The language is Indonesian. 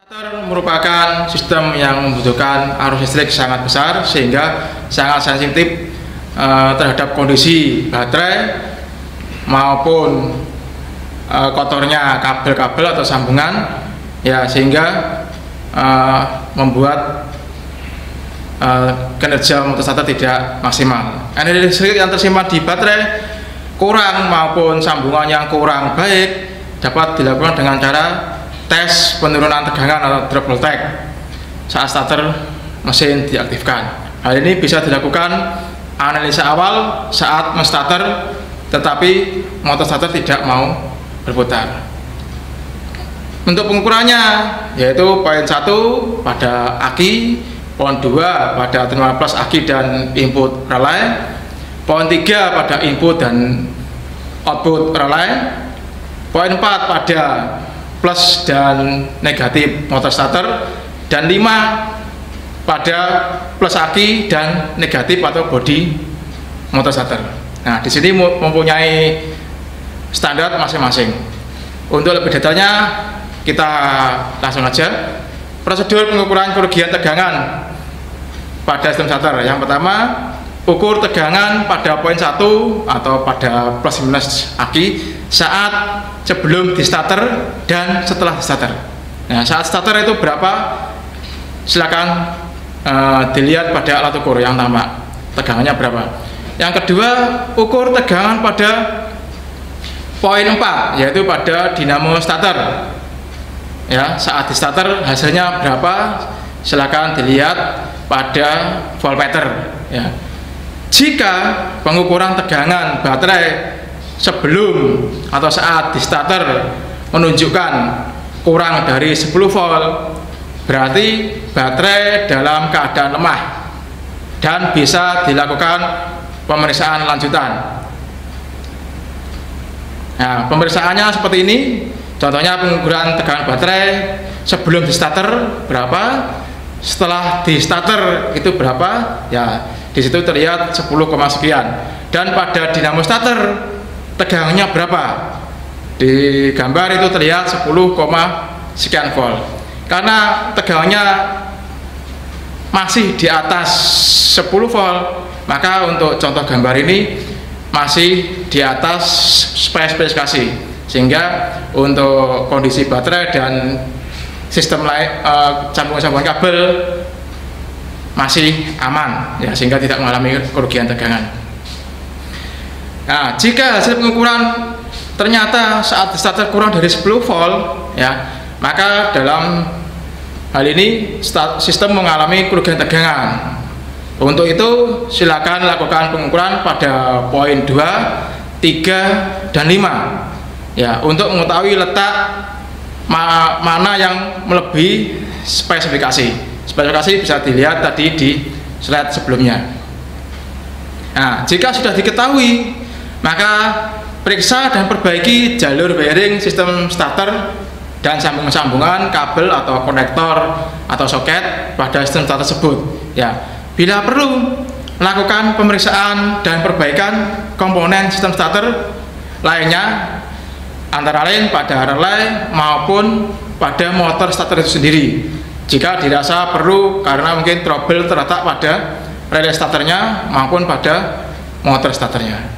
Starter merupakan sistem yang membutuhkan arus listrik sangat besar sehingga sangat sensitif terhadap kondisi baterai maupun kotornya kabel-kabel atau sambungan, ya, sehingga membuat kinerja motor starter tidak maksimal. Energi listrik yang tersimpan di baterai kurang maupun sambungan yang kurang baik dapat dilakukan dengan cara tes penurunan tegangan atau drop voltage saat starter mesin diaktifkan. Hal ini bisa dilakukan analisa awal saat menstarter tetapi motor starter tidak mau berputar. Untuk pengukurannya yaitu poin 1 pada aki, poin 2 pada terminal plus aki dan input relay, poin 3 pada input dan output relay, poin 4 pada plus dan negatif motor starter, dan 5 pada plus aki dan negatif atau bodi motor starter. Nah, di sini mempunyai standar masing-masing. Untuk lebih detailnya kita langsung aja. Prosedur pengukuran kerugian tegangan pada sistem starter. Yang pertama, ukur tegangan pada poin 1 atau pada plus minus aki saat sebelum di starter dan setelah di starter. Nah, saat starter itu berapa? Silakan dilihat pada alat ukur yang tampak tegangannya berapa. Yang kedua, ukur tegangan pada poin 4 yaitu pada dinamo starter. Ya, saat di starter hasilnya berapa? Silakan dilihat pada voltmeter. Ya. Jika pengukuran tegangan baterai sebelum atau saat di starter menunjukkan kurang dari 10 volt, berarti baterai dalam keadaan lemah dan bisa dilakukan pemeriksaan lanjutan. Nah, pemeriksaannya seperti ini. Contohnya pengukuran tegangan baterai sebelum di starter berapa, setelah di starter itu berapa, ya di situ terlihat 10, sekian. Dan pada dinamo starter tegangannya berapa, di gambar itu terlihat 10, sekian volt. Karena tegangannya masih di atas 10 volt, maka untuk contoh gambar ini masih di atas spesifikasi, sehingga untuk kondisi baterai dan sistem lain sambungan kabel masih aman, ya, sehingga tidak mengalami kerugian tegangan. Nah, jika hasil pengukuran ternyata saat starter kurang dari 10 volt, ya, maka dalam hal ini sistem mengalami kerugian tegangan. Untuk itu silakan lakukan pengukuran pada poin 2, 3, dan 5. Ya, untuk mengetahui letak mana yang melebihi spesifikasi. Spesifikasi bisa dilihat tadi di slide sebelumnya. Nah, jika sudah diketahui, maka periksa dan perbaiki jalur wiring sistem starter dan sambungan-sambungan kabel atau konektor atau soket pada sistem starter tersebut. Ya, bila perlu, lakukan pemeriksaan dan perbaikan komponen sistem starter lainnya, antara lain pada relay maupun pada motor starter itu sendiri. Jika dirasa perlu karena mungkin trouble terletak pada relay starternya maupun pada motor starternya.